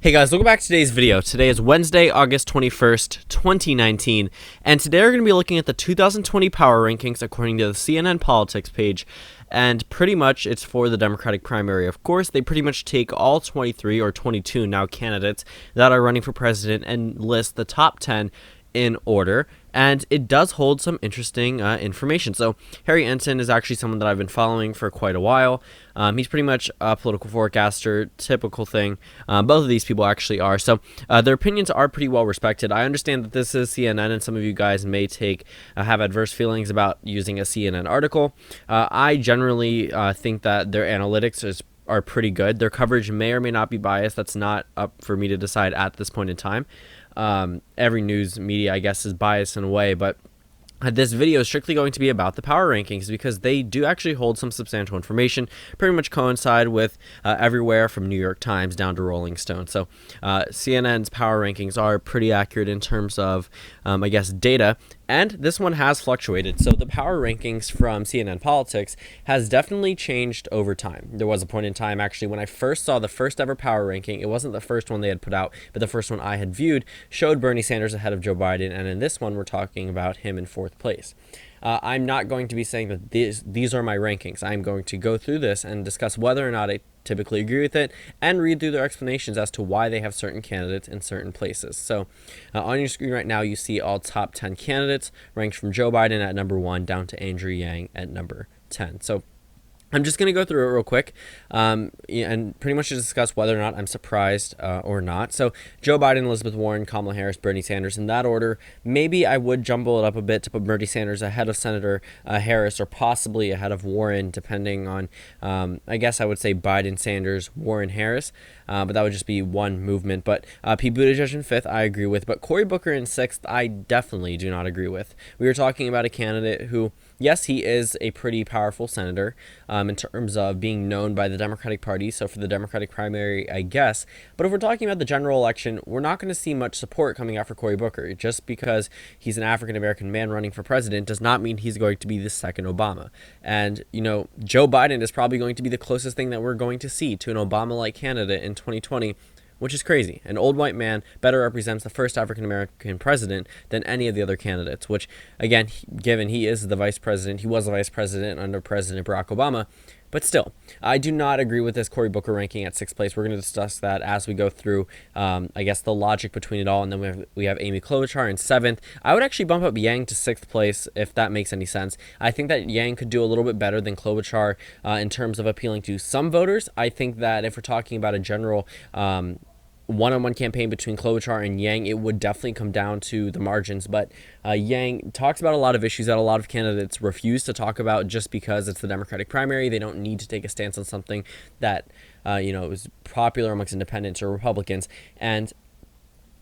Hey guys, welcome back to today's video. Today is Wednesday, August 21st, 2019, and today we're going to be looking at the 2020 power rankings according to the CNN politics page, and pretty much it's for the Democratic primary. Of course, they pretty much take all 23 or 22 now candidates that are running for president and list the top 10 in order, and it does hold some interesting information. So Harry Ensign is actually someone that I've been following for quite a while. He's pretty much a political forecaster, typical thing. Both of these people actually are. So their opinions are pretty well respected. I understand that this is CNN, and some of you guys may have adverse feelings about using a CNN article. I generally think that their analytics are pretty good. Their coverage may or may not be biased. That's not up for me to decide at this point in time. Every news media, I guess, is biased in a way, but this video is strictly going to be about the power rankings because they do actually hold some substantial information, pretty much coincide with everywhere from New York Times down to Rolling Stone. So CNN's power rankings are pretty accurate in terms of, I guess, data. And this one has fluctuated. So the power rankings from CNN Politics has definitely changed over time. There was a point in time, actually, when I first saw the first ever power ranking. It wasn't the first one they had put out, but the first one I had viewed showed Bernie Sanders ahead of Joe Biden. And in this one, we're talking about him in fourth place. I'm not going to be saying that these are my rankings. I'm going to go through this and discuss whether or not I typically agree with it and read through their explanations as to why they have certain candidates in certain places. So on your screen right now, you see all top 10 candidates ranked from Joe Biden at number 1 down to Andrew Yang at number 10. So I'm just going to go through it real quick and pretty much discuss whether or not I'm surprised or not. So Joe Biden, Elizabeth Warren, Kamala Harris, Bernie Sanders in that order. Maybe I would jumble it up a bit to put Bernie Sanders ahead of Senator Harris or possibly ahead of Warren, depending on, I guess I would say Biden, Sanders, Warren, Harris. But that would just be one movement. But Pete Buttigieg in 5th, I agree with. But Cory Booker in 6th, I definitely do not agree with. We were talking about a candidate who, yes, he is a pretty powerful senator in terms of being known by the Democratic Party. So for the Democratic primary, I guess. But if we're talking about the general election, we're not going to see much support coming out for Cory Booker. Just because he's an African-American man running for president does not mean he's going to be the second Obama. And, you know, Joe Biden is probably going to be the closest thing that we're going to see to an Obama-like candidate in 2020, which is crazy. An old white man better represents the first African-American president than any of the other candidates, which, again, given he is the vice president, he was the vice president under President Barack Obama. But still, I do not agree with this Cory Booker ranking at 6th place. We're going to discuss that as we go through, I guess, the logic between it all. And then we have Amy Klobuchar in 7th. I would actually bump up Yang to 6th place, if that makes any sense. I think that Yang could do a little bit better than Klobuchar in terms of appealing to some voters. I think that if we're talking about a general one-on-one campaign between Klobuchar and Yang, it would definitely come down to the margins. But Yang talks about a lot of issues that a lot of candidates refuse to talk about just because it's the Democratic primary. They don't need to take a stance on something that is popular amongst independents or Republicans. And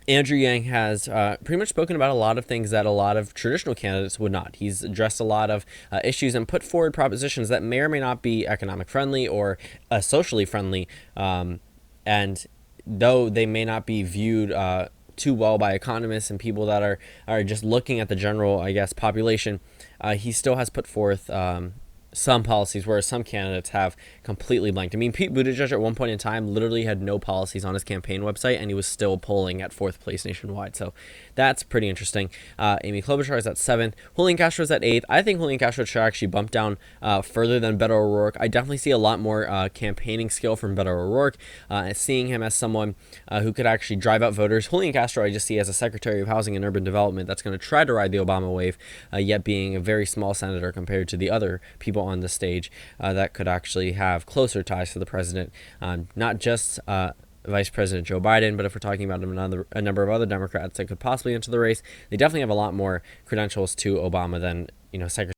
Andrew Yang has pretty much spoken about a lot of things that a lot of traditional candidates would not. He's addressed a lot of issues and put forward propositions that may or may not be economic friendly or socially friendly, and though they may not be viewed too well by economists and people that are just looking at the general, I guess, population, he still has put forth some policies, whereas some candidates have completely blanked. I mean, Pete Buttigieg at one point in time literally had no policies on his campaign website, and he was still polling at 4th place nationwide. So that's pretty interesting. Amy Klobuchar is at 7th. Julian Castro is at 8th. I think Julian Castro should actually bump down further than Beto O'Rourke. I definitely see a lot more campaigning skill from Beto O'Rourke, seeing him as someone who could actually drive out voters. Julian Castro I just see as a Secretary of Housing and Urban Development that's going to try to ride the Obama wave, yet being a very small senator compared to the other people on the stage that could actually have closer ties to the president, not just Vice President Joe Biden, but if we're talking about a number of other Democrats that could possibly enter the race, they definitely have a lot more credentials to Obama than Secretary.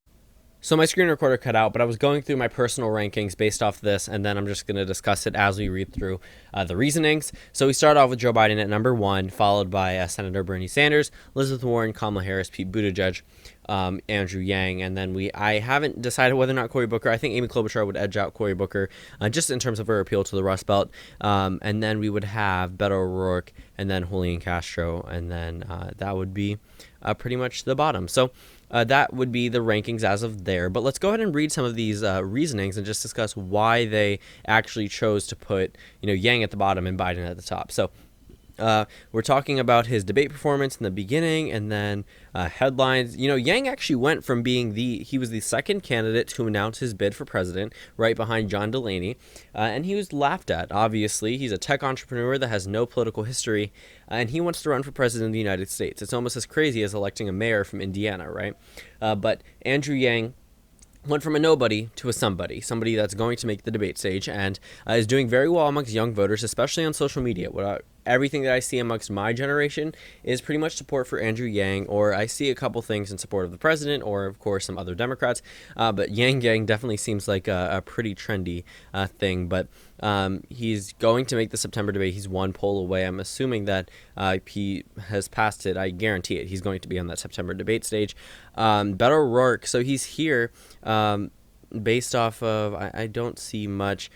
So my screen recorder cut out, but I was going through my personal rankings based off this, and then I'm just going to discuss it as we read through the reasonings. So we start off with Joe Biden at number 1, followed by Senator Bernie Sanders, Elizabeth Warren, Kamala Harris, Pete Buttigieg, Andrew Yang, and then I haven't decided whether or not Cory Booker. I think Amy Klobuchar would edge out Cory Booker just in terms of her appeal to the Rust Belt. And then we would have Beto O'Rourke, and then Julian Castro, and then that would be pretty much the bottom. So that would be the rankings as of there. But let's go ahead and read some of these reasonings and just discuss why they actually chose to put Yang at the bottom and Biden at the top. So We're talking about his debate performance in the beginning, and then headlines. Yang actually went from being he was the second candidate to announce his bid for president, right behind John Delaney, and he was laughed at. Obviously, he's a tech entrepreneur that has no political history, and he wants to run for president of the United States. It's almost as crazy as electing a mayor from Indiana, right? But Andrew Yang went from a nobody to a somebody that's going to make the debate stage, and is doing very well amongst young voters, especially on social media. Everything that I see amongst my generation is pretty much support for Andrew Yang, or I see a couple things in support of the president, or of course some other Democrats. But Yang definitely seems like a pretty trendy thing. But he's going to make the September debate. He's one poll away. I'm assuming that he has passed it. I guarantee it. He's going to be on that September debate stage. Beto O'Rourke. So he's here based off of, I don't see much.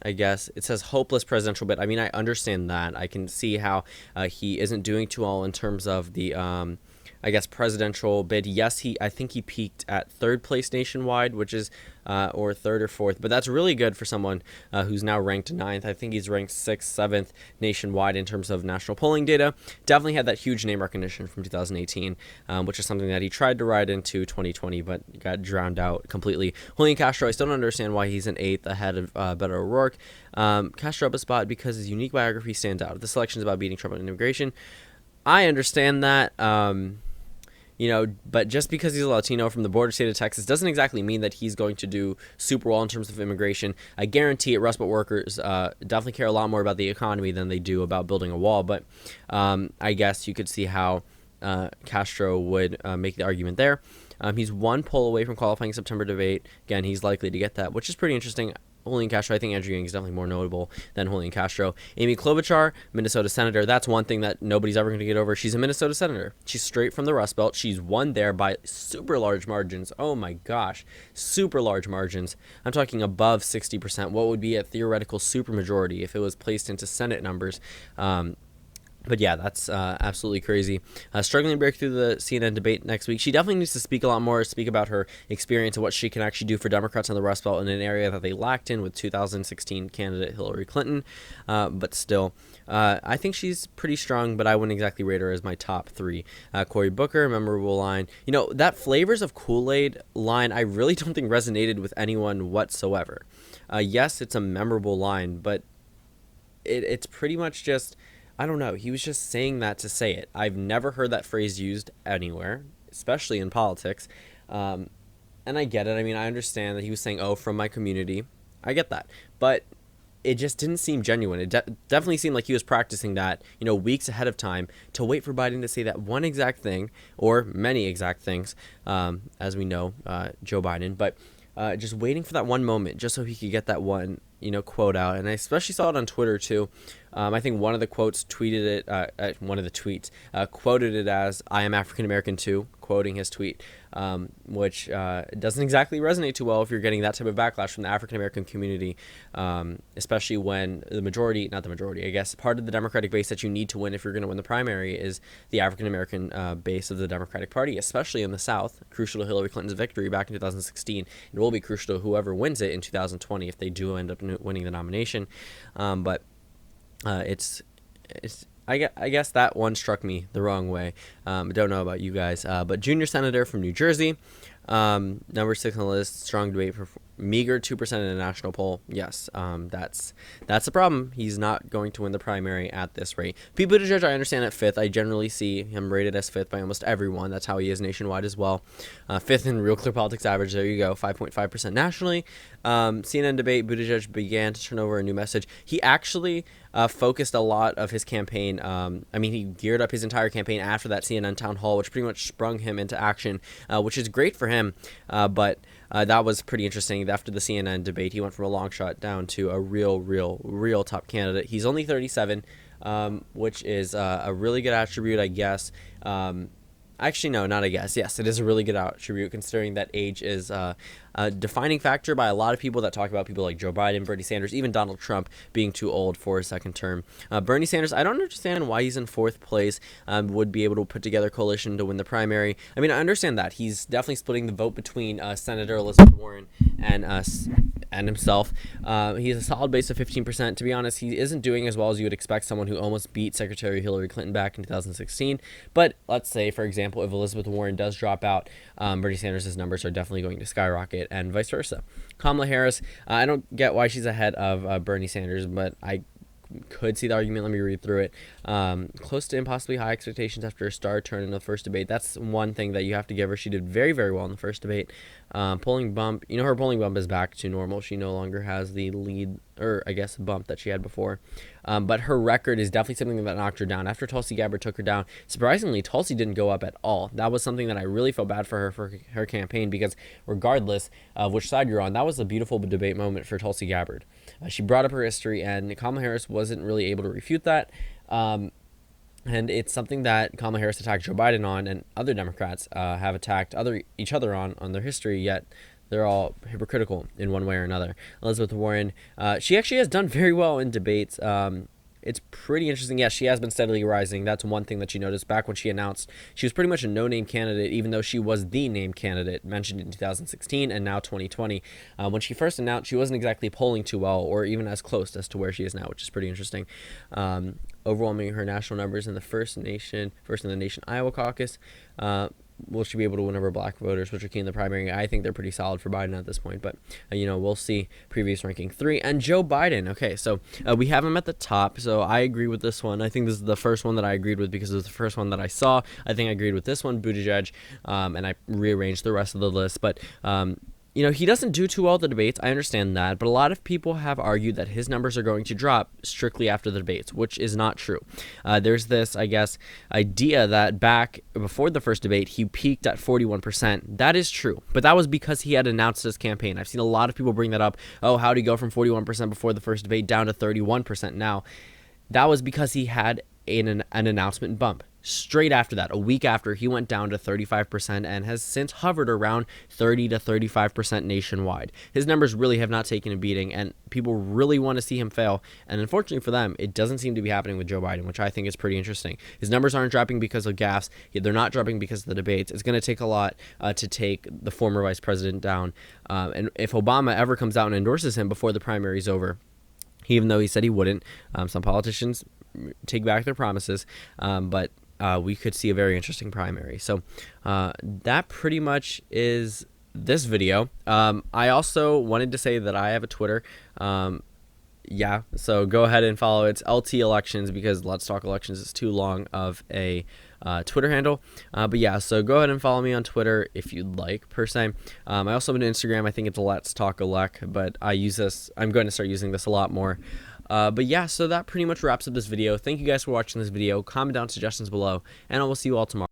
I guess it says hopeless presidential bid. I mean, I understand that. I can see how he isn't doing too well in terms of the, I guess, presidential bid. Yes, I think he peaked at third place nationwide, which is, or third or fourth. But that's really good for someone who's now ranked ninth. I think he's ranked sixth, seventh nationwide in terms of national polling data. Definitely had that huge name recognition from 2018, which is something that he tried to ride into 2020, but got drowned out completely. Julian Castro, I still don't understand why he's an eighth ahead of Beto O'Rourke. Castro up a spot because his unique biography stands out. The selection is about beating Trump on immigration. I understand that. But just because he's a Latino from the border state of Texas doesn't exactly mean that he's going to do super well in terms of immigration. I guarantee it, Rust Belt workers definitely care a lot more about the economy than they do about building a wall. But I guess you could see how Castro would make the argument there. He's one poll away from qualifying September debate. Again, he's likely to get that, which is pretty interesting. Julian Castro, I think Andrew Yang is definitely more notable than Julian Castro. Amy Klobuchar, Minnesota senator. That's one thing that nobody's ever going to get over. She's a Minnesota senator. She's straight from the Rust Belt. She's won there by super large margins. Oh my gosh, super large margins. I'm talking above 60%. What would be a theoretical supermajority if it was placed into Senate numbers? But yeah, that's absolutely crazy. Struggling to break through the CNN debate next week. She definitely needs to speak a lot more, speak about her experience and what she can actually do for Democrats on the Rust Belt in an area that they lacked in with 2016 candidate Hillary Clinton. But still, I think she's pretty strong, but I wouldn't exactly rate her as my top three. Cory Booker, memorable line. That flavors of Kool-Aid line, I really don't think resonated with anyone whatsoever. Yes, it's a memorable line, but it's pretty much just... I don't know. He was just saying that to say it. I've never heard that phrase used anywhere, especially in politics. And I get it. I mean, I understand that he was saying, oh, from my community. I get that. But it just didn't seem genuine. It definitely seemed like he was practicing that, weeks ahead of time to wait for Biden to say that one exact thing, or many exact things, as we know, Joe Biden. But just waiting for that one moment just so he could get that one, quote out. And I especially saw it on Twitter, too. I think one of the quotes tweeted it, one of the tweets quoted it as, I am African American too, quoting his tweet, which doesn't exactly resonate too well if you're getting that type of backlash from the African American community, especially when I guess part of the Democratic base that you need to win if you're going to win the primary is the African American base of the Democratic Party, especially in the South. Crucial to Hillary Clinton's victory back in 2016. It will be crucial to whoever wins it in 2020 if they do end up winning the nomination. But I guess that one struck me the wrong way. I don't know about you guys, but junior senator from New Jersey, number 6 on the list, strong debate for meager 2% in a national poll. Yes, that's the problem. He's not going to win the primary at this rate. Pete Buttigieg, I understand at 5th. I generally see him rated as 5th by almost everyone. That's how he is nationwide as well. 5th in Real Clear Politics average. There you go, 5.5% nationally. CNN debate, Buttigieg began to turn over a new message. He actually focused a lot of his campaign. He geared up his entire campaign after that CNN town hall, which pretty much sprung him into action, which is great for him. But that was pretty interesting. After the CNN debate, he went from a long shot down to a real top candidate. He's only 37, which is a really good attribute, I guess. Actually, no, not I guess. Yes, it is a really good attribute considering that age is, defining factor by a lot of people that talk about people like Joe Biden, Bernie Sanders, even Donald Trump being too old for a second term. Bernie Sanders, I don't understand why he's in fourth place, would be able to put together a coalition to win the primary. I mean, I understand that. He's definitely splitting the vote between Senator Elizabeth Warren and himself. He has a solid base of 15%. To be honest, he isn't doing as well as you would expect someone who almost beat Secretary Hillary Clinton back in 2016. But let's say, for example, if Elizabeth Warren does drop out, Bernie Sanders' numbers are definitely going to skyrocket, and vice versa. Kamala Harris, I don't get why she's ahead of Bernie Sanders, but I could see the argument. Let me read through it. Close to impossibly high expectations after a star turn in the first debate. That's one thing that you have to give her. She did very, very well in the first debate. Polling bump, her polling bump is back to normal. She no longer has the lead, or I guess bump that she had before. But her record is definitely something that knocked her down. After Tulsi Gabbard took her down, surprisingly, Tulsi didn't go up at all. That was something that I really felt bad for her campaign, because regardless of which side you're on, that was a beautiful debate moment for Tulsi Gabbard. She brought up her history, and Kamala Harris wasn't really able to refute that. And it's something that Kamala Harris attacked Joe Biden on, and other Democrats have attacked each other on their history, yet they're all hypocritical in one way or another. Elizabeth Warren, she actually has done very well in debates. It's pretty interesting. Yes, she has been steadily rising. That's one thing that you noticed back when she announced. She was pretty much a no-name candidate, even though she was the named candidate mentioned in 2016 and now 2020. When she first announced, she wasn't exactly polling too well, or even as close as to where she is now, which is pretty interesting. Overwhelming her national numbers in the first in the nation Iowa caucus. Will she be able to win over black voters, which are key in the primary? I think they're pretty solid for Biden at this point, but we'll see. Previous ranking 3, and Joe Biden. Okay, so we have him at the top, so I agree with this one. I think this is the first one that I agreed with because it was the first one that I saw. I think I agreed with this one, Buttigieg, and I rearranged the rest of the list, but he doesn't do too well at the debates. I understand that, but a lot of people have argued that his numbers are going to drop strictly after the debates, which is not true. There's this, I guess, idea that back before the first debate, he peaked at 41%. That is true, but that was because he had announced his campaign. I've seen a lot of people bring that up. Oh, how did he go from 41% before the first debate down to 31% now? That was because he had an announcement bump. Straight after that, a week after, he went down to 35% and has since hovered around 30 to 35% nationwide. His numbers really have not taken a beating, and people really want to see him fail. And unfortunately for them, it doesn't seem to be happening with Joe Biden, which I think is pretty interesting. His numbers aren't dropping because of gaffes. They're not dropping because of the debates. It's going to take a lot to take the former vice president down. And if Obama ever comes out and endorses him before the primary is over, even though he said he wouldn't, some politicians take back their promises, but we could see a very interesting primary. So that pretty much is this video. I also wanted to say that I have a Twitter. So go ahead and follow. It's LT Elections, because Let's Talk Elections is too long of a Twitter handle. So go ahead and follow me on Twitter if you'd like, per se. I also have an Instagram. I think it's Let's Talk Elec, but I'm going to start using this a lot more. So that pretty much wraps up this video. Thank you guys for watching this video. Comment down suggestions below, and I will see you all tomorrow.